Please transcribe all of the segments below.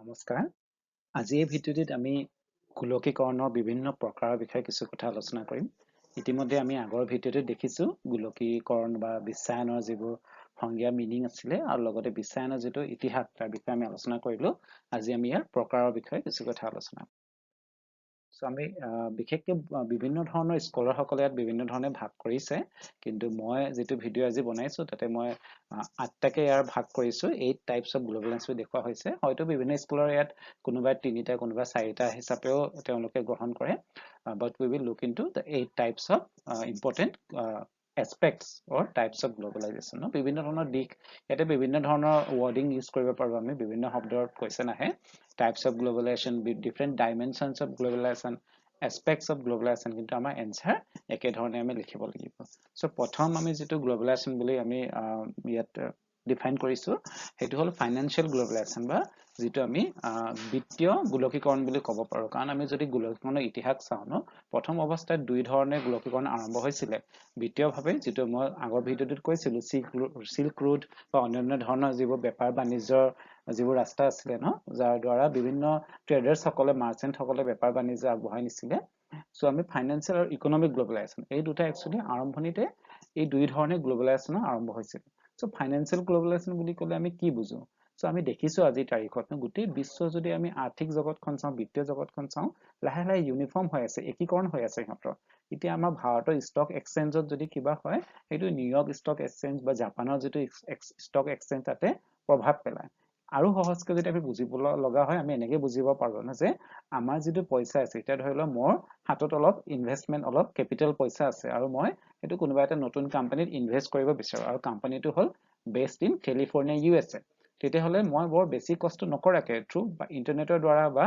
নমস্কাৰ। আজি এই ভিডিঅ'টিত আমি গোলকীকৰণৰ বিভিন্ন প্ৰকাৰৰ বিষয়ে কিছু কথা আলোচনা কৰিম। ইতিমধ্যে আমি আগৰ ভিডিঅ'টোত দেখিছোঁ গোলকীকৰণ বা বিশ্বায়নৰ যিবোৰ সংজ্ঞা মিনিং আছিলে আৰু লগতে বিশ্বায়নৰ যিটো ইতিহাস তাৰ বিষয়ে আমি আলোচনা কৰিলোঁ। আজি আমি ইয়াৰ প্ৰকাৰৰ বিষয়ে কিছু কথা আলোচনা কৰিম। আমি বিশেষকৈ বিভিন্ন ধৰণৰ স্কলাৰসকলে ইয়াত বিভিন্ন ধৰণে ভাগ কৰিছে, কিন্তু মই যিটো ভিডিঅ' আজি বনাইছোঁ তাতে মই 8টাকে ইয়াৰ ভাগ কৰিছোঁ। 8 টাইপছ অফ গ্ল'বেলাইজেশ্যন দেখুওৱা হৈছে। হয়তো বিভিন্ন স্কুলৰ ইয়াত কোনোবাই 3টা কোনোবাই 4টা হিচাপেও তেওঁলোকে গ্ৰহণ কৰে, but we will look into the 8 types of important aspects or types of globalization. বিভিন্ন ধৰণৰ দিশ, ইয়াতে বিভিন্ন ধৰণৰ ৱৰ্ডিং ইউজ কৰিব পাৰোঁ আমি, বিভিন্ন শব্দৰ কুৱেশ্যন আহে। Types of globalization, different dimensions of globalization, aspects of globalization, কিন্তু আমাৰ এনসাৰ একেধৰণে আমি লিখিব লাগিব। সো প্ৰথম আমি যিটো গ্লোবেলাইজেশ্যন বুলি আমি ইয়াত ডিফাইন কৰিছোঁ সেইটো হ'ল ফাইনেন্সিয়েল গ্লোবেলাইজেশ্যন বা যিটো আমি বিত্তীয় গোলকীকৰণ বুলি ক'ব পাৰোঁ। কাৰণ আমি যদি গোলকীকৰণৰ ইতিহাস চাওঁ ন, প্ৰথম অৱস্থাত দুই ধৰণে গোলকীকৰণ আৰম্ভ হৈছিলে। বিত্তীয়ভাৱে যিটো মই আগৰ ভিডিঅ'টোত কৈছিলোঁ, সিল্ক ৰুট বা অন্যান্য ধৰণৰ যিবোৰ বেপাৰ বাণিজ্যৰ যিবোৰ ৰাস্তা আছিলে ন, যাৰ দ্বাৰা বিভিন্ন ট্ৰেডাৰ্ছসকলে মাৰ্চেণ্টসকলে বেপাৰ বাণিজ্য আগবঢ়াই নিছিলে। সো আমি ফাইনেন্সিয়েল আৰু ইকনমিক গ্লোবেলাইজেশ্যন এই দুটা একচুৱেলি আৰম্ভণিতে এই দুই ধৰণে গ্লোবেলাইজেশ্যন আৰম্ভ হৈছিল। সো ফাইনেন্সিয়েল গ্লোবেলাইজেশ্যন বুলি ক'লে আমি কি বুজো? সো আমি দেখিছোঁ আজিৰ তাৰিখত গোটেই বিশ্ব যদি আমি আৰ্থিক জগতখন চাওঁ, বিত্তীয় জগতখন চাওঁ, লাহে লাহে ইউনিফৰ্ম হৈ আছে, একীকৰণ হৈ আছে সিহঁতৰ। এতিয়া আমাৰ ভাৰতৰ ষ্টক এক্সচেঞ্জত যদি কিবা হয়, সেইটো নিউয়ৰ্ক ষ্টক এক্সচেঞ্জ বা জাপানৰ যিটো ষ্টক এক্সচেঞ্জ তাতে প্ৰভাৱ পেলায়। আৰু সহজকৈ যদি আমি বুজিব লগা হয়, আমি এনেকৈ বুজিব পাৰোঁ ন যে আমাৰ যিটো পইচা আছে, এতিয়া ধৰি লওক মোৰ হাতত অলপ ইনভেষ্টমেণ্ট, অলপ কেপিটেল পইচা আছে আৰু মই সেইটো কোনোবা এটা নতুন কোম্পানীত ইনভেষ্ট কৰিব বিচাৰোঁ আৰু কোম্পানীটো হ'ল বেছড ইন কেলিফৰ্ণিয়া USA। তেতিয়াহ'লে মই বৰ বেছি কষ্ট নকৰাকৈ থ্ৰু বা ইণ্টাৰনেটৰ দ্বাৰা বা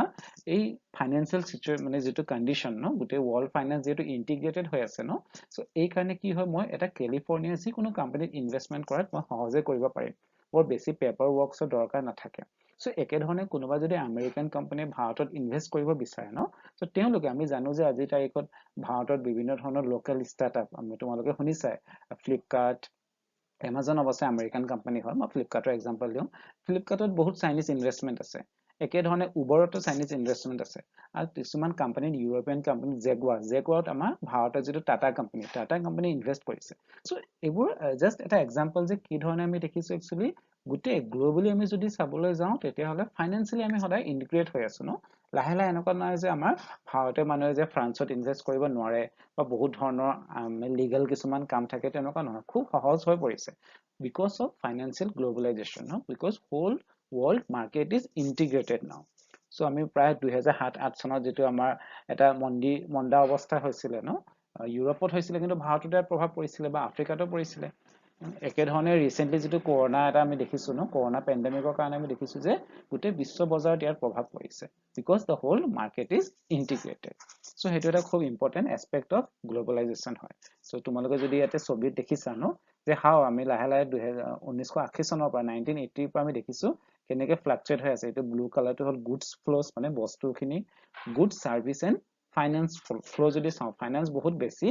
এই ফাইনেন্সিয়েল মানে যিটো কণ্ডিশ্যন ন, গোটেই ৱৰ্ল্ড ফাইনেন্স যিহেতু ইণ্টিগ্ৰেটেড হৈ আছে ন, চ' এই কাৰণে কি হয়, মই এটা কেলিফৰ্ণিয়া যিকোনো কোম্পানীত ইনভেষ্টমেণ্ট কৰাত মই সহজে কৰিব পাৰিম। বৰ বেছি পেপাৰ ৱৰ্কছৰ দৰকাৰ নাথাকে। চ' একেধৰণে কোনোবা যদি আমেৰিকান কোম্পানীয়ে ভাৰতত ইনভেষ্ট কৰিব বিচাৰে ন, চ' তেওঁলোকে, আমি জানো যে আজিৰ তাৰিখত ভাৰতত বিভিন্ন ধৰণৰ লোকেল ষ্টাৰ্টআপ, তোমালোকে শুনিছাই, ফ্লিপকাৰ্ট, এমাজন অৱশ্যে আমেৰিকান কোম্পানী হয়, মই ফ্লিপকাৰ্টৰ এক্সাম্পল দিওঁ। ফ্লিপকাৰ্টত বহুত চাইনিজ ইনভেষ্টমেণ্ট আছে। একেধৰণে উবৰতো চাইনিজ ইনভেষ্টমেণ্ট আছে। আৰু কিছুমান কোম্পানীত, ইউৰোপিয়ান কোম্পানী জেগুৱাৰত আমাৰ ভাৰতৰ যিটো টাটা কোম্পানী ইনভেষ্ট কৰিছে। চ' এইবোৰ জাষ্ট এটা এক্সাম্পল যে কি ধৰণে আমি দেখিছোঁ একচুৱেলি গোটেই গ্ল'বেলি আমি যদি চাবলৈ যাওঁ, তেতিয়াহ'লে ফাইনেন্সিয়েলি আমি সদায় ইণ্টিগ্ৰেট হৈ আছোঁ ন। লাহে লাহে এনেকুৱা নহয় যে আমাৰ ভাৰতীয় মানুহে যে ফ্ৰান্সত ইনভেষ্ট কৰিব নোৱাৰে বা বহুত ধৰণৰ লিগেল কিছুমান কাম থাকে, তেনেকুৱা নহয়, খুব সহজ হৈ পৰিছে। Because of financial globalisation, because whole world market is integrated now. So' আমি প্ৰায় 2007-08 চনত যিটো আমাৰ এটা মন্দা অৱস্থা হৈছিলে ন, ইউৰোপত হৈছিলে, কিন্তু ভাৰততো ইয়াত প্ৰভাৱ পৰিছিলে বা আফ্ৰিকাতো পৰিছিলে। একেধৰণে ৰিচেণ্টলি যিটো কৰোণা এটা আমি দেখিছোঁ ন, কৰোণা পেণ্ডেমিকৰ কাৰণে আমি দেখিছোঁ যে গোটেই বিশ্ব বজাৰত ইয়াৰ প্ৰভাৱ পৰিছে, because the whole market is integrated. So' সেইটো এটা খুব ইম্পৰ্টেণ্ট এছপেক্ট অফ গ্ল'বেলাইজেশ্যন হয়। চ' তোমালোকে যদি ইয়াতে ছবিত দেখিছা ন, যে আমি লাহে লাহে 1980 চনৰ পৰা 1980ৰ পৰা আমি দেখিছোঁ কেনেকৈ ফ্লাকচুৱেট হৈ আছে। এইটো ব্লু কালাৰটো হ'ল গুডছ ফ্ল'জ, মানে বস্তুখিনি গুডছ, ছাৰ্ভিচ এণ্ড ফাইনেন্স ফ্ল' যদি চাওঁ, ফাইনেন্স বহুত বেছি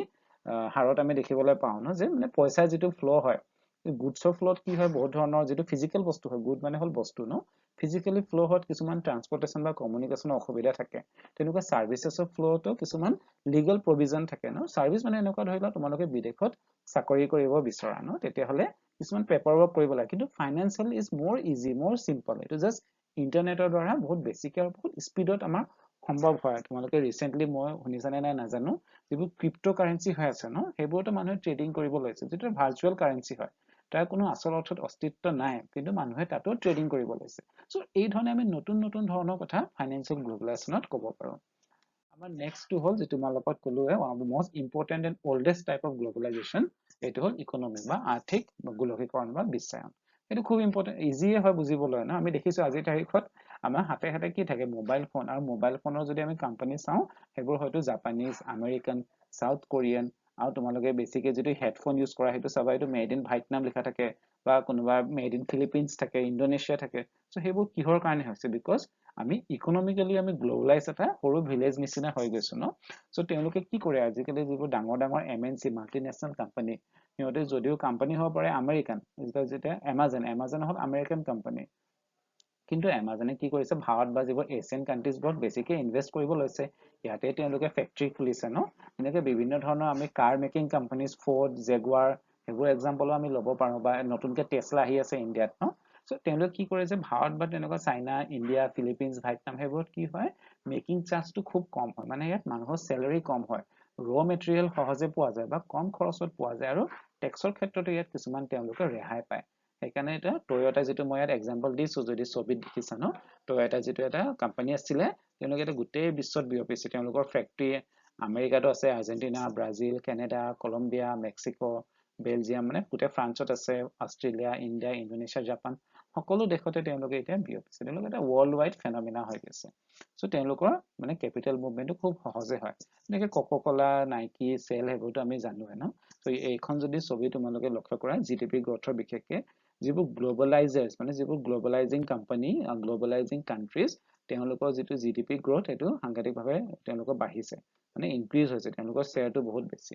হাৰত আমি দেখিবলৈ পাওঁ ন, যে মানে পইচাৰ যিটো ফ্ল' হয়, গুডছৰ ফ্ল'ত কি হয়, বহুত ধৰণৰ যিটো ফিজিকেল বস্তু হয়, গুড মানে হ'ল বস্তু ন, ফিজিকেলি ফ্ল' হোৱাত কিছুমান ট্ৰান্সপৰ্টেশ্যন বা কমিউনিকেশ্যনৰ অসুবিধা থাকে। তেনেকুৱা ছাৰ্ভিচেছৰ ফ্ল'তো কিছুমান লিগেল প্ৰভিজন থাকে ন। ছাৰ্ভিচ মানে এনেকুৱা, ধৰি লোৱা তোমালোকে বিদেশত চাকৰি কৰিব বিচৰা ন, তেতিয়াহ'লে কিছুমান পেপাৰ ৱৰ্ক কৰিব লাগে, কিন্তু ফাইনেন্সিয়েল ইজ মোৰ ইজি, মোৰ চিম্পল। এইটো জাষ্ট ইণ্টাৰনেটৰ দ্বাৰা বহুত বেছিকৈ আৰু বহুত স্পীডত আমাৰ সম্ভৱ হয়। তোমালোকে ৰিচেণ্টলি, মই শুনিছানে নাই নাজানো, যিবোৰ ক্ৰিপ্ট' কাৰেঞ্চি হৈ আছে ন, সেইবোৰতো মানুহে ট্ৰেডিং কৰিব লৈছে, যিটো ভাৰ্চুৱেল কাৰেঞ্চি হয়, তাৰ কোনো আচল অৰ্থত অস্তিত্ব নাই, কিন্তু মানুহে তাতো ট্ৰেডিং কৰিব লৈছে। চ' এই ধৰণে আমি নতুন নতুন ধৰণৰ কথা ফাইনেন্সিয়েল গ্ল'বেলাইজেশ্যনত ক'ব পাৰোঁ। আমাৰ নেক্সটটো হ'ল, যিটো মই লগত ক'লোৱে, one of the most important and oldest type of globalisation, এইটো হ'ল ইকনমিক বা আৰ্থিক গোলকীকৰণ বা বিশ্বায়ন। এইটো খুব ইম্পৰ্টেণ্ট, ইজিয়ে হয় বুজিবলৈ ন। আমি দেখিছোঁ আজিৰ তাৰিখত আমাৰ হাতে হাতে কি থাকে, মোবাইল ফোন, আৰু মোবাইল ফোনৰ যদি আমি কোম্পানী চাওঁ, সেইবোৰ হয়তো জাপানীজ, আমেৰিকান, চাউথ কোৰিয়ান, আৰু তোমালোকে বেছিকৈ যদি হেডফোন ইউজ কৰা, সেইটো চাবা, এইটো মেড ইন ভিয়েটনাম লিখা থাকে, বা কোনোবা মেড ইন ফিলিপিনছ থাকে, ইণ্ডোনেছিয়া থাকে। চ' সেইবোৰ কিহৰ কাৰণে হৈছে? বিকজ আমি ইকনমিকেলি আমি গ্ল'বেলাইজ এটা সৰু ভিলেজ নিচিনা হৈ গৈছোঁ ন। চ' তেওঁলোকে কি কৰে, আজিকালি যিবোৰ ডাঙৰ ডাঙৰ MNC, মাল্টিনেশ্যনেল কোম্পানী, সিহঁতে যদিও কোম্পানী হ'ব পাৰে আমেৰিকান, যেতিয়া এমাজন হ'ল আমেৰিকান কোম্পানী, কিন্তু এমাজনে কি কৰিছে ভাৰত বা যিবোৰ এছিয়ান কান্ট্ৰিজবোৰত বেছিকৈ ইনভেষ্ট কৰিব লৈছে ইয়াতে তেওঁলোকে ফেক্টৰী খুলিছে ন এনেকৈ বিভিন্ন ধৰণৰ আমি কাৰ মেকিং কোম্পানীজ ফৰ্ড জেগুৱাৰ সেইবোৰ এক্সাম্পলো আমি ল'ব পাৰোঁ বা নতুনকৈ টেছলা আহি আছে ইণ্ডিয়াত ন চ' তেওঁলোকে কি কৰে যে ভাৰত বা তেনেকুৱা চাইনা ইণ্ডিয়া ফিলিপিনছ ভিয়েটনাম সেইবোৰত কি হয় মেকিং চাৰ্জটো খুব কম হয় মানে ইয়াত মানুহৰ চেলাৰী কম হয় ৰ মেটেৰিয়েল সহজে পোৱা যায় বা কম খৰচত পোৱা যায় আৰু টেক্সৰ ক্ষেত্ৰতো ইয়াত কিছুমান তেওঁলোকে ৰেহাই পায় সেইকাৰণে এটা টয়োটা যিটো মই ইয়াত এক্সাম্পল দিছোঁ যদি ছবিত দেখিছা ন টয়োটা যিটো এটা কোম্পানী আছিলে তেওঁলোকে এটা গোটেই বিশ্বত বিয়পিছে তেওঁলোকৰ ফেক্টৰী আমেৰিকাতো আছে Argentina Brazil Canada Colombia Mexico Belgium মানে গোটেই ফ্ৰান্সত আছে অষ্ট্ৰেলিয়া ইণ্ডিয়া ইণ্ডোনেছিয়া জাপান সকলো দেশতে তেওঁলোকে এতিয়া বিয়পিছে তেওঁলোকে এটা ৱৰ্ল্ড ৱাইড ফেনমিনা হৈ গৈছে চ' তেওঁলোকৰ মানে কেপিটেল মুভমেণ্টটো খুব সহজে হয় এনেকৈ কোকা কোলা নাইকি চেল সেইবোৰতো আমি জানোৱে ন চ' এইখন যদি ছবি তোমালোকে লক্ষ্য কৰা জিডিপি গ্ৰথৰ বিশেষকৈ যিবোৰ গ্ল'বেলাইজাৰ্ছ মানে যিবোৰ গ্ল'বেলাইজিং কোম্পানী গ্ল'বেলাইজিং কাণ্ট্ৰিজ তেওঁলোকৰ যিটো জিডিপি গ্ৰথ সেইটো সাংঘাতিকভাৱে তেওঁলোকৰ বাঢ়িছে মানে ইনক্ৰিজ হৈছে তেওঁলোকৰ শ্বেয়াৰটো বহুত বেছি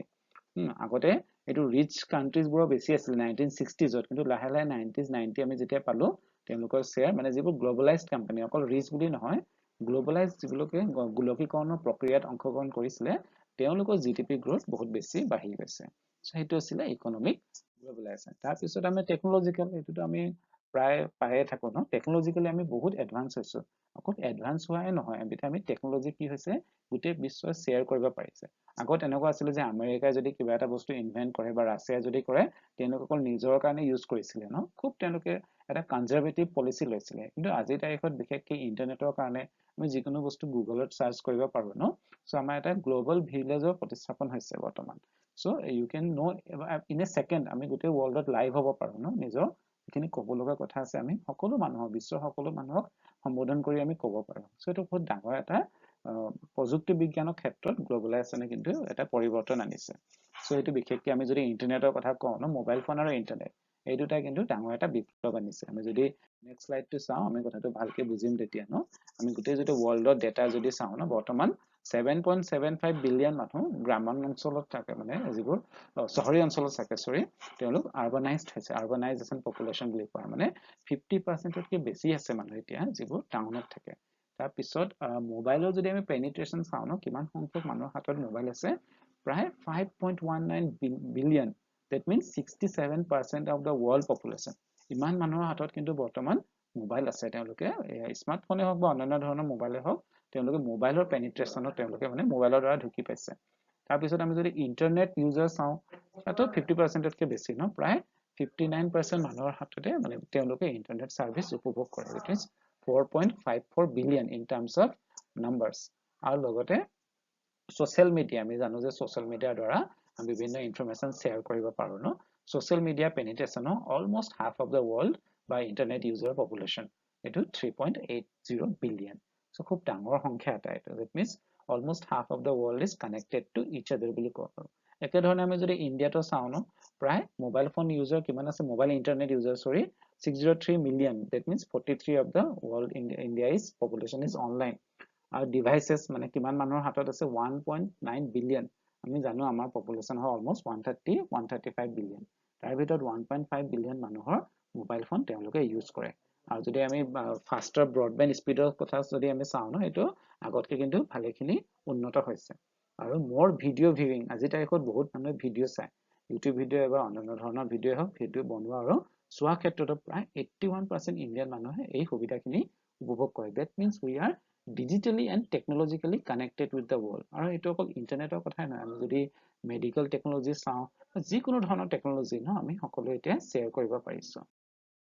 আগতে এইটো ৰিচ কাণ্ট্ৰিজবোৰৰ বেছি আছিল 1960s কিন্তু লাহে লাহে 90s 90 আমি যেতিয়া পালোঁ তেওঁলোকৰ শ্বেয়াৰ মানে যিবোৰ গ্ল'বেলাইজ কোম্পানী অকল ৰিচ বুলি নহয় গ্ল'বেলাইজ যিবিলাকে গোলকীকৰণৰ প্ৰক্ৰিয়াত অংশগ্ৰহণ কৰিছিলে তেওঁলোকৰ জিডিপি গ্ৰথ বহুত বেছি বাঢ়ি গৈছে সেইটো আছিলে ইকনমিক গ্ল'বেলাইজেশ্যন তাৰপিছত আমি টেকন'লজিকেল এইটোতো আমি প্ৰায় পায়ে থাকোঁ ন টেকন'লজিকেলি আমি বহুত এডভান্স হৈছোঁ অকল এডভান্স হোৱাই নহয় এতিয়া আমি টেকন'লজি কি হৈছে গোটেই বিশ্বই শ্বেয়াৰ কৰিব পাৰিছে আগত এনেকুৱা আছিলে যে আমেৰিকাই যদি কিবা এটা বস্তু ইনভেণ্ট কৰে বা ৰাছিয়াই যদি কৰে তেওঁলোকে অকল নিজৰ কাৰণে ইউজ কৰিছিলে ন খুব তেওঁলোকে এটা কনজাৰভেটিভ পলিচি লৈছিলে কিন্তু আজিৰ তাৰিখত বিশেষকৈ ইণ্টাৰনেটৰ কাৰণে আমি যিকোনো বস্তু গুগলত চাৰ্চ কৰিব পাৰোঁ ন চ' আমাৰ এটা গ্ল'বেল ভিলেজৰ প্ৰতিস্থাপন হৈছে বৰ্তমান so' you can know' in a second আমি গোটেই ৱৰ্ল্ডত লাইভ হ'ব পাৰোঁ ন নিজৰ যিখিনি ক'ব লগা কথা আছে আমি সকলো মানুহক বিশ্বৰ সকলো মানুহক সম্বোধন কৰি আমি ক'ব পাৰোঁ চ' এইটো বহুত ডাঙৰ এটা প্ৰযুক্তি বিজ্ঞানৰ ক্ষেত্ৰত গ্ল'বেলাইজেশ্যনে কিন্তু এটা পৰিৱৰ্তন আনিছে চ' এইটো বিশেষকৈ আমি যদি ইণ্টাৰনেটৰ কথা কওঁ ন মোবাইল ফোন আৰু ইণ্টাৰনেট এই দুটাই কিন্তু ডাঙৰ এটা বিপ্লৱ আনিছে আমি যদি নেক্সট শ্লাইডটো চাওঁ আমি কথাটো ভালকৈ বুজিম তেতিয়া ন আমি গোটেই যিটো ৱৰ্ল্ডৰ ডেটা যদি চাওঁ ন বৰ্তমান 7.75 বিলিয়ন মানুহ গ্ৰাম্য অঞ্চলত থাকে মানে যিবোৰ চহৰীয়া অঞ্চলত থাকে তেওঁলোক আৰ্বানাইজড হৈছে আৰ্বানাইজেশ্যন পপুলেশ্যন বুলি কোৱা মানে 50%তকৈ বেছি আছে মানুহ এতিয়া যিবোৰ টাউনত থাকে তাৰপিছত মোবাইলৰ যদি আমি পেনিট্ৰেশ্যন চাওঁ ন কিমান সংখ্যক মানুহৰ হাতত মোবাইল আছে প্ৰায় 5.19 billion that means 67% of the world population ইমান মানুহৰ হাতত কিন্তু বৰ্তমান মোবাইল আছে তেওঁলোকে স্মাৰ্টফোনে হওক বা অন্যান্য ধৰণৰ মোবাইলে হওক তেওঁলোকে মোবাইলৰ পেনিট্ৰেশ্যনত তেওঁলোকে মানে মোবাইলৰ দ্বাৰা ঢুকি পাইছে তাৰপিছত আমি যদি ইণ্টাৰনেট ইউজাৰ চাওঁ তাতো 50%তকৈ বেছি ন প্ৰায় 59% মানুহৰ হাততে মানে তেওঁলোকে ইণ্টাৰনেট ছাৰ্ভিচ উপভোগ কৰে wish means 4.54 billion in terms of numbers আৰু লগতে ছ'চিয়েল মিডিয়া আমি জানো যে ছ'চিয়েল মিডিয়াৰ দ্বাৰা আমি বিভিন্ন ইনফৰমেশ্যন শ্বেয়াৰ কৰিব পাৰোঁ ন ছ'চিয়েল মিডিয়া পেনিট্ৰেশ্যনো almost half of the world বা ইণ্টাৰনেট ইউজাৰ পপুলেশ্যন এইটো 3.80 বিলিয়ন চ' খুব ডাঙৰ সংখ্যা এটা এইটো that means almost half of the world is connected to each other বুলি ক'ব পাৰোঁ একেধৰণে আমি যদি ইণ্ডিয়াতো চাওঁ ন প্ৰায় মোবাইল ফোন ইউজাৰ কিমান আছে mobile internet user 603 million that means 43 of the world India is population is online আৰু ডিভাইচেছ মানে কিমান মানুহৰ হাতত আছে 1.9 বিলিয়ন আমি জানো আমাৰ পপুলেশ্যন হয় অলমষ্ট 135 বিলিয়ন তাৰ ভিতৰত 1.5 বিলিয়ন মানুহৰ মোবাইল ফোন তেওঁলোকে ইউজ কৰে আৰু যদি আমি ফাষ্টাৰ ব্ৰডবেণ্ড স্পীডৰ কথা যদি আমি চাওঁ ন সেইটো আগতকৈ কিন্তু ভালেখিনি উন্নত হৈছে আৰু মোৰ ভিডিঅ' ভিউইং আজিৰ তাৰিখত বহুত মানুহে ভিডিঅ' চায় ইউটিউব ভিডিঅ' বা অন্যান্য ধৰণৰ ভিডিঅ' হওক ভিডিঅ' বনোৱা আৰু চোৱা ক্ষেত্ৰতো প্ৰায় 81% ইণ্ডিয়ান মানুহে এই সুবিধাখিনি উপভোগ কৰে that means we are digitally and technologically connected with the world আৰু এইটো অকল ইণ্টাৰনেটৰ কথাই নহয় আমি যদি মেডিকেল টেকনলজি চাওঁ যিকোনো ধৰণৰ টেকনলজি ন আমি সকলোৱে এতিয়া শ্বেয়াৰ কৰিব পাৰিছোঁ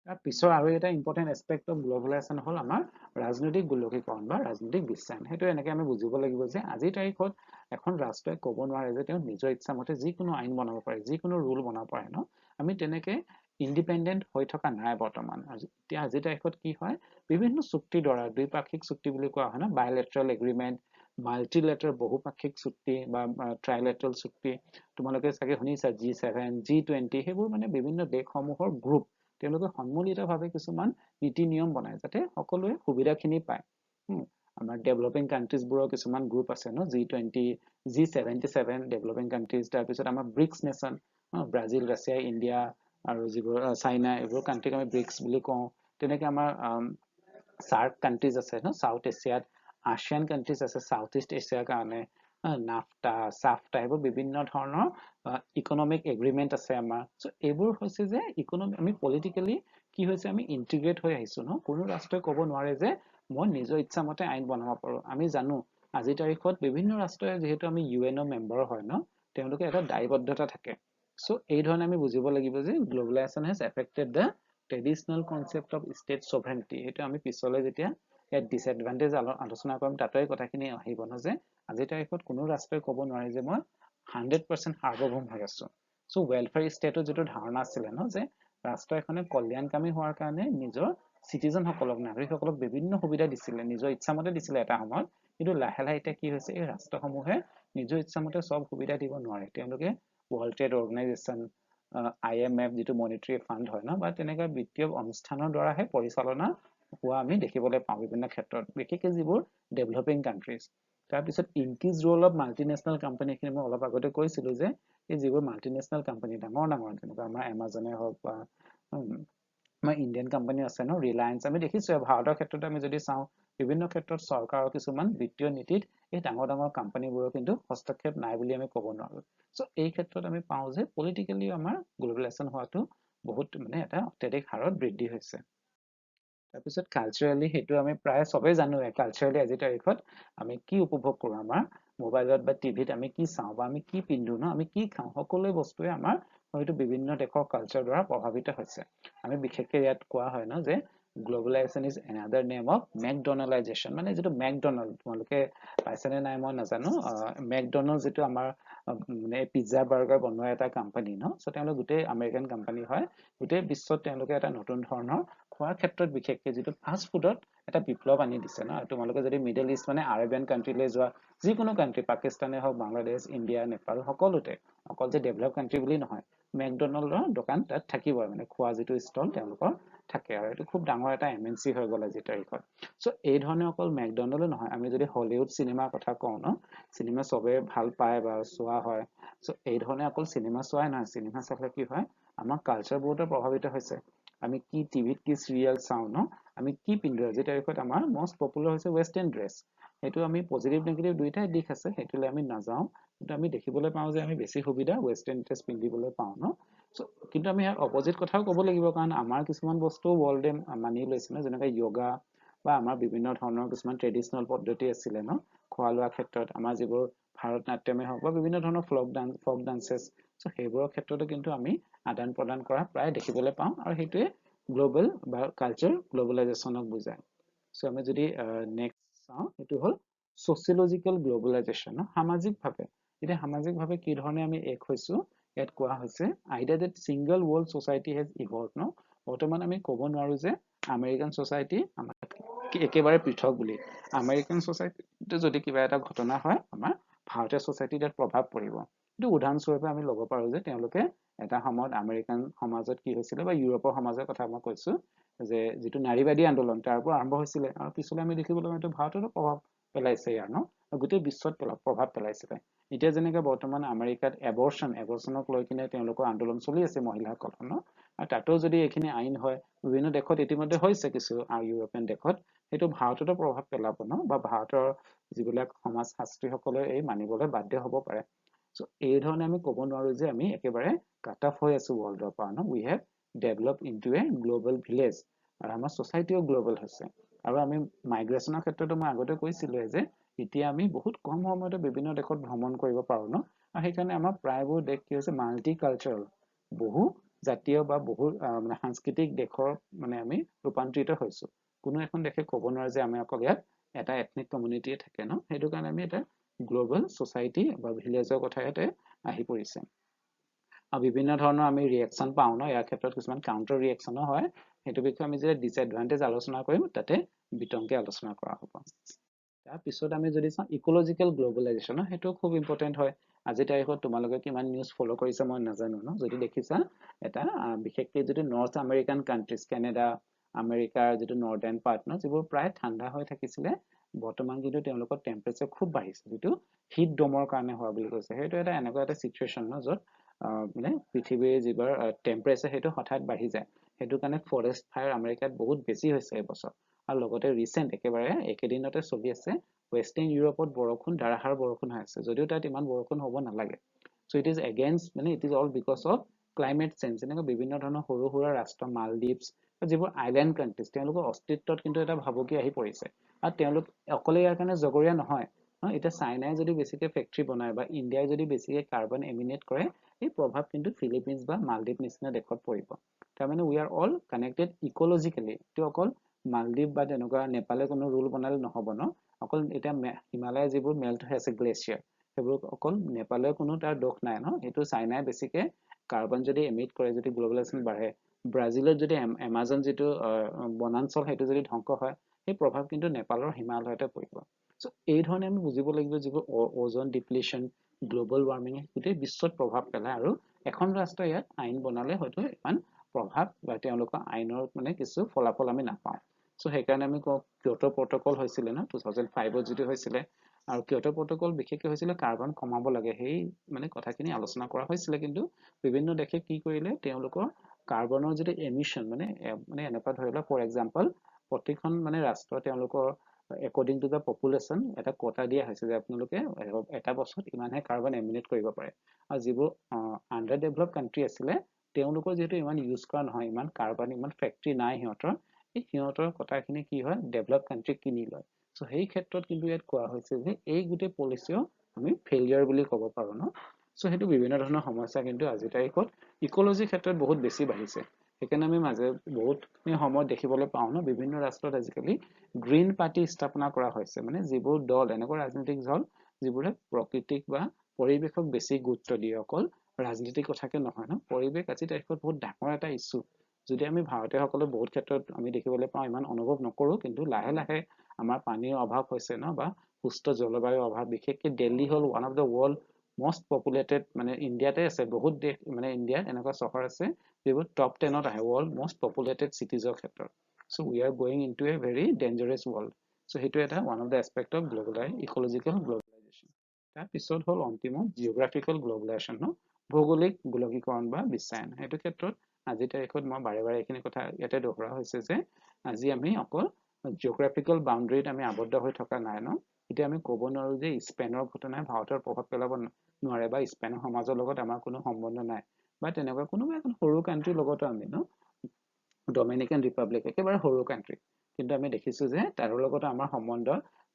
তাৰ পিছৰ আৰু এটা ইম্পৰ্টেণ্ট এছপেক্ট অফ গ্ল'বেলাইজেশ্যন হ'ল আমাৰ ৰাজনৈতিক গোলকীকৰণ বা ৰাজনৈতিক বিশ্বায়ন সেইটো এনেকৈ আমি বুজিব লাগিব যে আজিৰ তাৰিখত এখন ৰাষ্ট্ৰই ক'ব নোৱাৰে যে তেওঁ নিজৰ ইচ্ছামতে যিকোনো আইন বনাব পাৰে যিকোনো ৰুল বনাব পাৰে ন আমি তেনেকৈ ইণ্ডিপেণ্ডেণ্ট হৈ থকা নাই বৰ্তমান এতিয়া আজিৰ তাৰিখত কি হয় বিভিন্ন চুক্তিৰ দ্বাৰা দ্বিপাক্ষিক চুক্তি বুলি কোৱা হয় ন বায়লেটাৰেল এগ্ৰিমেণ্ট মাল্টিলেটাৰেল বহুপাক্ষিক চুক্তি বা ট্ৰাইলেটাৰেল চুক্তি তোমালোকে চাগে শুনিছা G7 G20 সেইবোৰ মানে বিভিন্ন দেশসমূহৰ গ্ৰুপ তেওঁলোকে সন্মিলিতভাৱে কিছুমান নীতি নিয়ম বনায় যাতে সকলোৱে সুবিধাখিনি পায় আমাৰ ডেভেলপিং কাণ্ট্ৰিজবোৰৰ কিছুমান গ্ৰুপ আছে ন G20 G77 ডেভেলপিং কাণ্ট্ৰিজ তাৰপিছত আমাৰ bricks nation Brazil Russia India আৰু যিবোৰ চাইনা এইবোৰ কাণ্ট্ৰিক আমি ব্ৰিক্স বুলি কওঁ তেনেকৈ আমাৰ সাৰ্ক কান্ট্ৰিজ আছে ন সাউথ এছিয়াত আছিয়ান কান্ট্ৰিজ আছে সাউথ ইষ্ট এছিয়াৰ কাৰণে নাফটা সাফটা এইবোৰ বিভিন্ন ধৰণৰ ইকনমিক এগ্ৰিমেন্ট আছে আমাৰ সো এইবোৰ হৈছে যে ইকনমি আমি পলিটিক্যালি কি হৈছে আমি ইন্টিগ্ৰেট হৈ আহিছো ন কোনো ৰাষ্ট্ৰই ক'ব নোৱাৰে যে মই নিজৰ ইচ্ছা মতে আইন বনাব পাৰো আমি জানো আজি তাৰিখত বিভিন্ন ৰাষ্ট্ৰই যেহেতু আমি ইউএনও মেম্বাৰ হয় ন তেওঁলোকে এটা দায়বদ্ধতা থাকে সো এই ধৰণে আমি বুজিব লাগিব যে globalisation has affected the traditional concept of state sovereignty এইটো আমি পিছলৈ যেতিয়া ইয়াত ডিসএডভান্টেজ আলোচনা কৰিম তাতই কথাখিনি আহিব ন যে আজি তাৰিখত কোনো ৰাষ্ট্ৰই ক'ব নোৱাৰে যে মই 100% সাৰ্বভৌম হৈ আছো সো ওয়েলফেয়াৰ ষ্টেটৰ যেটো ধাৰণা আছিল ন যে ৰাষ্ট্ৰ এখনে কল্যাণকামী হোৱাৰ কাৰণে নিজৰ সিটিজেন সকলক নাগৰিকসকলক বিভিন্ন সুবিধা দিছিলে নিজৰ ইচ্ছামতে দিছিলে এটা সময়ত কিন্তু লাহে লাহে এটা কি হৈছে এই ৰাষ্ট্ৰসমূহে নিজৰ ইচ্ছামতে সব সুবিধা দিব নোৱাৰে তেওঁলোকে ওয়াৰ্ল্ড ট্ৰেড অৰ্গানাইজেশ্যন IMF যেটো মনিটাৰী ফান্ড হয় ন বা তেনেকা বিত্তীয় অনুষ্ঠানৰ দ্বাৰাহে পৰিচালনা হোৱা আমি দেখিবলৈ পাওঁ বিভিন্ন ক্ষেত্ৰত বিশেষকৈ যিবোৰ ডেভেলপিং কান্ট্ৰিজ তাৰ পিছত increase roll of multinational company খিনি মই অলপ আগতে কৈছিলো যে এই যিবোৰ মাল্টিনেশনাল কোম্পানী ডাঙৰ ডাঙৰ যেনেকুৱা আমাৰ এমাজনে হওক বা আমাৰ ইণ্ডিয়ান কোম্পানী আছে ন ৰিলায়েন্স আমি দেখিছো ভাৰতৰ ক্ষেত্ৰত আমি যদি চাওঁ বিভিন্ন ক্ষেত্ৰত চৰকাৰৰ কিছুমান বিত্তীয় নীতিত এই ডাঙৰ ডাঙৰ কোম্পানীবোৰৰ কিন্তু হস্তক্ষেপ নাই বুলি আমি ক'ব নোৱাৰো সো এই ক্ষেত্ৰত আমি পাওঁ যে পলিটিক্যালি আমাৰ গ্লোবালাইজেশন হোৱাটো বহুত মানে এটা অত্যাধিক হাৰত বৃদ্ধি হৈছে তাৰপিছত কালচাৰেলি হেতু আমি প্ৰায় সবেই জানো কালচাৰেলি আজি তাৰিখত আমি কি উপভোগ কৰো আমাৰ মোবাইলত বা টিভিত আমি কি চাওঁ বা আমি কি পিন্ধো ন আমি কি খাওঁ সকলো বস্তুৱে আমাৰ হয়তো বিভিন্ন দেশৰ কালচাৰ দ্বাৰা প্ৰভাৱিত হৈছে আমি বিশেষকৈ ইয়াত কোৱা হয় ন যে globalisation is another name of McDonaldisation মানে যেটো মেকডনাল্ড তোমালোকে পাইছেনে নাই মই নাজানো মেকডনাল্ড যেটো আমাৰ মানে পিজ্জা বাৰ্গাৰ বনোৱা এটা কোম্পানী ন সো তেওঁলোক গোটেই আমেৰিকান কোম্পানী হয় গোটেই বিশ্বত তেওঁলোকে এটা নতুন ধৰণৰ খোৱাৰ ক্ষেত্ৰত বিশেষকৈ যেটো ফাষ্ট ফুডত এটা বিপ্লৱ আনি দিছে ন তোমালোকে যদি মিডল ইষ্ট মানে আৰবিয়ান কান্ট্ৰীলৈ যোৱা যিকোনো কান্ট্ৰী পাকিস্তানে হওক বাংলাদেশ ইণ্ডিয়া নেপাল সকলোতে অকল যে ডেভেলপ কান্ট্ৰী বুলি নহয় মেকডনাল্ডৰ দোকান তাত থাকিব মানে খোৱা যেটো ষ্টল তেওঁলোকৰ থাকে আৰু এটো খুব ডাঙৰ এটা MNC হৈ গ'ল আজি তাৰিখত সো এই ধৰণে অকল মেকডনাল্ড নহয় আমি যদি হলিউড সিনেমাৰ কথা কওঁ ন সিনেমা সবে ভাল পায় বা চোৱা হয় সো এই ধৰণে অকল সিনেমা চোৱাই নহয় সিনেমা চালে কি হয় আমাৰ কালচাৰ বহুতো প্ৰভাৱিত হৈছে আমি কি টিভিত কি সিৰিয়েল চাওঁ ন আমি কি পিন্ধো আজি তাৰিখত আমাৰ মোষ্ট পপুলাৰ হৈছে ওয়েস্টাৰ্ণ ড্ৰেছ হেতু আমি পজিটিভ নেগেটিভ দুইটাই দিশ আছে হেতুলে আমি নাযাওঁ কিন্তু আমি দেখিবলৈ পাওঁ যে আমি বেছি সুবিধা ওয়েস্টাৰ্ণ ড্ৰেছ পিন্ধিবলৈ পাওঁ ন সো কিন্তু আমি ইয়াৰ অপোজিট কথাও ক'ব লাগিব কাৰণ আমাৰ কিছুমান বস্তু ওয়াৰ্ল্ডে মানি লৈছে ন যেনেকৈ যোগা বা আমাৰ বিভিন্ন ধৰণৰ কিছুমান ট্ৰেডিশনেল পদ্ধতি আছিল ন খোৱা লোৱা ক্ষেত্ৰত আমাৰ যিবোৰ ভাৰত নাট্যমে হওক বা বিভিন্ন ধৰণৰ ফক ডান্সেছ সো সেইবোৰৰ ক্ষেত্ৰতো কিন্তু আমি আদান প্ৰদান কৰা প্ৰায় দেখিবলৈ পাওঁ আৰু হেতুৱে গ্লোবাল বা কালচাৰ গ্লোবালাইজেশনক বুজায় সো আমি যদি নেক্সট চাওঁ হেতু হল সোশিয়োলজিক্যাল গ্লোবালাইজেশন সামাজিকভাৱে এতিয়া সামাজিকভাৱে কি ধৰণে আমি এক হৈছো ইয়াত কোৱা হৈছে idea that single world society has evolved ন বৰ্তমান আমি ক'ব নোৱাৰো যে আমেৰিকান সোসাইটি আমাৰ একেবাৰে পৃথক বুলি আমেৰিকান সোসাইটিতে যদি কিবা এটা ঘটনা হয় আমাৰ ভাৰতীয় সোসাইটিত প্ৰভাৱ পৰিব কিন্তু উদাহৰণস্বৰূপে আমি ল'ব পাৰো যে তেওঁলোকে এটা সময়ত আমেৰিকান সমাজত কি হৈছিল বা ইউৰোপৰ সমাজৰ কথা মই কৈছো যে যেটো নাৰীবাদী আন্দোলন তাৰ পৰা আৰম্ভ হৈছিল আৰু পিছলৈ আমি দেখিবলৈ পাওঁ ভাৰততো প্ৰভাৱ পেলাইছে ইয়াৰ ন গোটেই বিশ্বত প্ৰভাৱ পেলাইছে এতিয়া যেনেকৈ বৰ্তমান আমেৰিকাত এবৰ্শনক লৈ কিনে তেওঁলোকৰ আন্দোলন চলি আছে মহিলাসকলৰ ন আৰু তাতো যদি এইখিনি আইন হয় বিভিন্ন দেশত ইতিমধ্যে হৈছে কিছু ইউৰোপিয়ান দেশত হেতু ভাৰততো প্ৰভাৱ পেলাব ন বা ভাৰতৰ যিবিলাক সমাজ শাস্ত্ৰীসকলে এই মানিবলৈ বাধ্য হ'ব পাৰে সো এই ধৰণে আমি ক'ব নোৱাৰো যে আমি একেবাৰে কাট অফ হৈ আছো ওয়াৰ্ল্ডৰ পৰা ন we have develop into a global village আৰু আমাৰ সোসাইটিও গ্লোবাল হৈছে আৰু আমি মাইগ্ৰেচনৰ ক্ষেত্ৰতো মই আগতে কৈছিলো যে এতিয়া আমি বহুত কম সময়তে বিভিন্ন দেশত ভ্ৰমণ কৰিব পাৰো ন আৰু সেইকাৰণে আমাৰ প্ৰায়বোৰ দেশ কি হৈছে মাল্টি কালচাৰেল বহু জাতীয় বা বহু মানে সাংস্কৃতিক দেশৰ মানে আমি ৰূপান্তৰিত হৈছো কোনো এখন দেশে ক'ব নোৱাৰে যে আমি অকল ইয়াত এটা এথনিক কমিউনিটিয়ে থাকে ন সেইটো কাৰণে আমি এটা গ্লোবাল সোসাইটি বা ভিলেজৰ কথা ইয়াতে আহি পৰিছে আৰু বিভিন্ন ধৰণৰ আমি ৰিয়েকচন পাওঁ ন ইয়াৰ ক্ষেত্ৰত কিছুমান কাউন্টাৰ ৰিয়েকচনো হয় সেইটো বিষয়ে আমি যে ডিসএডভান্টেজ আলোচনা কৰিম তাতে বিতংকে আলোচনা কৰা হ'ব তাৰ পিছত আমি যদি চাওঁ ইকোলজিক্যাল গ্লোবালাইজেশ্যন হেতু খুব ইম্পৰ্টেন্ট হয় আজি তাৰিখত তোমালোকে কিমান নিউজ ফলো কৰিছে মই নাজানো ন যদি দেখিছা এটা বিশেষকৈ যদি নৰ্থ আমেৰিকান কান্ট্ৰিজ কানাডা আমেৰিকাৰ যেটো নৰ্দাৰ্ণ পাৰ্ট ন যিবোৰ প্ৰায় ঠাণ্ডা হৈ থাকিছিলে বৰ্তমান কিন্তু তেওঁলোকৰ টেম্পাৰেচাৰ খুব বাঢ়িছে যেটো হিট ডমৰ কাৰণে হোৱা বুলি কৈছে হেতু এটা এনেকুৱা এটা সিচুৱেচন ন যত মানে পৃথিৱীৰ যিবাৰ টেম্পাৰেচাৰ হেতু হঠাৎ বাঢ়ি যায় হেতু কাৰণে ফৰেষ্ট ফায়াৰ আমেৰিকাত বহুত বেছি হৈছে এই বছৰ আৰু লগতে ৰিসেন্ট একেবাৰে একেদিনতে চলি আছে ওয়েস্টাৰ্ণ ইউৰোপত বৰষুণ ধাৰাসাৰ বৰষুণ হৈ আছে যদিও তাত ইমান বৰষুণ হ'ব নালাগে so it is against মানে it is all because of climate change এনেকুৱা বিভিন্ন ধৰণৰ সৰু সুৰা ৰাষ্ট্ৰ মালদ্বীপছ যিবোৰ আইল্যান্ড কান্ট্ৰিজ তেওঁলোকৰ অস্তিত্বত কিন্তু এটা ভাবুকি আহি পৰিছে আৰু তেওঁলোক অকলে ইয়াৰ কাৰণে জগৰীয়া নহয় এটা চাইনাই যদি বেছিকে ফ্যাক্টৰি বনায় বা ইণ্ডিয়াই যদি বেছিকে কাৰ্বন এমিনেট কৰে এই প্ৰভাৱ কিন্তু ফিলিপিনছ বা মালদ্বীপ নিচিনা দেশত পৰিব তাৰমানে we are all connected ecologically তো অকল মালদ্বীপ বা তেনেকুৱা নেপালে কোনো ৰুল বনালে নহব ন অকল এটা হিমালয় যিবোৰ মেল্ট হৈ আছে গ্লেচিয়াৰ সেইবোৰ অকল নেপালে কোনো তাৰ দোষ নাই ন এটো চাইনাই বেছিকে কাৰ্বন যদি এমিট কৰে যদি গ্লোবালাইজেশন বাঢ়ে ব্ৰাজিলত যদি এমাজন যেটো বনাঞ্চল হেতু যদি ধ্বংস হয় এই প্ৰভাৱ কিন্তু নেপালৰ হিমালয়তে পৰিব সো এই ধৰণে আমি বুজিব লাগিব যিবোৰ ওজন ডিপ্লিশন গ্লোবাল ওয়াৰ্মিং গোটেই বিশ্বত প্ৰভাৱ পেলায় আৰু এখন ৰাষ্ট্ৰ ইয়াত আইন বনালে হয়তো ইমান প্ৰভাৱ বা তেওঁলোকৰ আইনৰ মানে কিছু ফলাফল আমি নাপাওঁ সো সেইকাৰণে আমি কিয়োটো প্ৰটোকল হৈছিল না 2005 ত যেটো হৈছিল আৰু কিয়োটো প্ৰটোকল বিশেষকৈ হৈছিল কাৰ্বন কমাব লাগে সেই মানে কথাখিনি আলোচনা কৰা হৈছিল কিন্তু বিভিন্ন দেশে কি কৰিলে তেওঁলোকৰ কাৰ্বনৰ যেটো এমিশন মানে এনেকুৱা ধৰিলা ফৰ এক্সাম্পল প্ৰতিখন মানে ৰাষ্ট্ৰ তেওঁলোকৰ according to the population এটা কোটা দিয়া হৈছে যে আপোনালোকে এটা বছৰত ইমানহে কাৰ্বন এমিনেট কৰিব পাৰে আৰু যিবোৰ আন্ডাৰ ডেভেলপ কান্ট্ৰি আছিলে তেওঁলোকৰ যেটো ইমান ইউজ কৰা নহয় ইমান কাৰ্বন ইমান ফ্যাক্টৰি নাই হিহঁতৰ এই হিহঁতৰ কথাখিনি কি হয় ডেভেলপ কান্ট্ৰি কিনি লয় সো সেই ক্ষেত্ৰত কিন্তু ইয়াত কোৱা হৈছে যে এই গুটে পলিচিও আমি ফেইলিয়াৰ বুলি ক'ব পাৰো ন সো হেতু বিভিন্ন ধৰণৰ সমস্যা কিন্তু আজি তাৰিখত ইকোলজি ক্ষেত্ৰত বহুত বেছি বাঢ়িছে সেইকাৰণে আমি মাজে বহুত সময় দেখিবলৈ পাওঁ ন বিভিন্ন ৰাষ্ট্ৰত আজিকালি গ্ৰীণ পাৰ্টি স্থাপনা কৰা হৈছে মানে যিবোৰ দল এনেকুৱা ৰাজনৈতিক দল যিবোৰে প্ৰকৃতিক বা পৰিৱেশক বেছি গুৰুত্ব দিয়ে অকল ৰাজনীতিৰ কথাকে নহয় ন পৰিৱেশ আজি তাৰিখত বহুত ডাঙৰ এটা ইস্যু যদি আমি ভাৰতীয় সকলে বহুত ক্ষেত্ৰত আমি দেখিবলৈ পাওঁ ইমান অনুভৱ নকৰো কিন্তু লাহে লাহে আমাৰ পানীৰ অভাৱ হৈছে ন বা সুস্থ জলবায়ুৰ অভাৱ বিশেষকৈ দিল্লী হল one of the world most populated মানে ইন্ডিয়াতে আছে বহুত দেশ মানে ইন্ডিয়াত এনেকুৱা চহৰ আছে যিবোৰ টপ 10 ত আহে world most populated cities ৰ ক্ষেত্ৰত so we are going into a very dangerous world so হেতু এটা one of the aspect of ecological globalization তাৰ পিছত হল অন্তিম geographical globalization ন ভৌগোলিক গোলকীকৰণ বা বিশ্বায়ন হেতু ক্ষেত্ৰত আজি তাৰিখত মই বাৰে বাৰে এইখিনি কথা ইয়াতে দোহৰা হৈছে যে আজি আমি অকল geographical boundary আমি আবদ্ধ হৈ থকা নাই ন এতিয়া আমি ক'ব নোৱাৰো যে স্পেনৰ ঘটনাই ভাৰতৰ প্ৰভাৱ পেলাব নোৱাৰে বা স্পেনৰ সমাজৰ লগত আমাৰ কোনো সম্বন্ধ নাই বা তেনেকুৱা কোনোবা এখন সৰু কান্ট্ৰিৰ লগতো আমি ন ডমিনিকান ৰিপাব্লিক একেবাৰে সৰু কান্ট্ৰি কিন্তু আমি দেখিছো যে তাৰ লগত আমাৰ সম্বন্ধ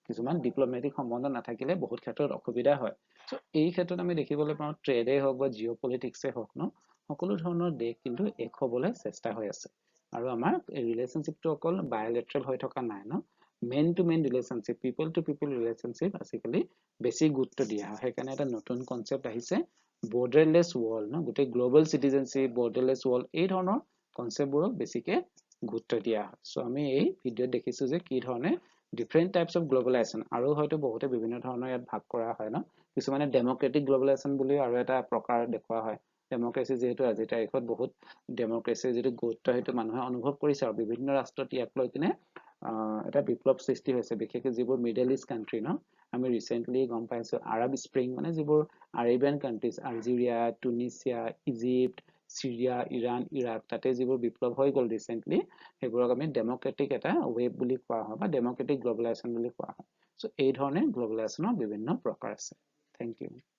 কিছুমান ডিপ্লোমেটিক সম্বন্ধ নাথাকিলে বহুত ক্ষেত্ৰত অসুবিধা হয় সো এই ক্ষেত্ৰত আমি দেখিবলৈ পাওঁ ট্ৰেডে হওক বা জিঅ'পলিটিক্সে হওক ন সকলো ধৰণৰ দেশ কিন্তু এক হ'বলৈ চেষ্টা হৈ আছে আৰু আমাৰ ৰিলেশনশিপটো অকল বায়োলেটাৰেল হৈ থকা নাই ন men to men relationship people to people relationship আজিকালি বেছি গুৰুত্ব দিয়া হয় সেইকাৰণে এটা নতুন কনসেপ্ট আহিছে বৰ্ডাৰলেস ওয়াৰ্ল্ড ন গোটেই গ্লোবাল সিটিজেনশিপ বৰ্ডাৰলেস ওয়াৰ্ল্ড এই ধৰণৰ কনসেপ্টবোৰক বেছিকে গুৰুত্ব দিয়া হয় সো আমি এই ভিডিঅ'ত দেখিছো যে কি ধৰণে ডিফাৰেন্ট টাইপস অফ গ্লোবালাইজেশন আৰু হয়তো বহুতে বিভিন্ন ধৰণৰ ইয়াত ভাগ কৰা হয় ন কিছুমানে ডেমোক্ৰেটিক গ্লোবালাইজেশন বুলি আৰু এটা প্ৰকাৰ দেখুৱা হয় ডেমোক্ৰেসি যেহেতু আজি তাৰিখত বহুত ডেমোক্ৰেসিৰ যেটো গুৰুত্ব হেতু মানুহে অনুভৱ কৰিছে আৰু বিভিন্ন ৰাষ্ট্ৰত ইয়াক লৈ কিনে এটা বিপ্লৱ সৃষ্টি হৈছে বিশেষকৈ যিবোৰ মিডল ইষ্ট কান্ট্ৰি ন আমি ৰিসেন্টলি গম পাইছো আৰব স্প্ৰিং মানে যিবোৰ Arabian countries Algeria Tunisia Egypt Syria Iran Iraq তাতে যিবোৰ বিপ্লৱ হৈ গল ৰিসেন্টলি সেইবোৰক আমি ডেমোক্ৰেটিক এটা ৱেভ বুলি কোৱা হয় বা ডেমোক্ৰেটিক গ্লোবালাইজেশন বুলি কোৱা হয় সো এই ধৰণে গ্লোবালাইজেশনৰ বিভিন্ন প্ৰকাৰ আছে থ্যাংক ইউ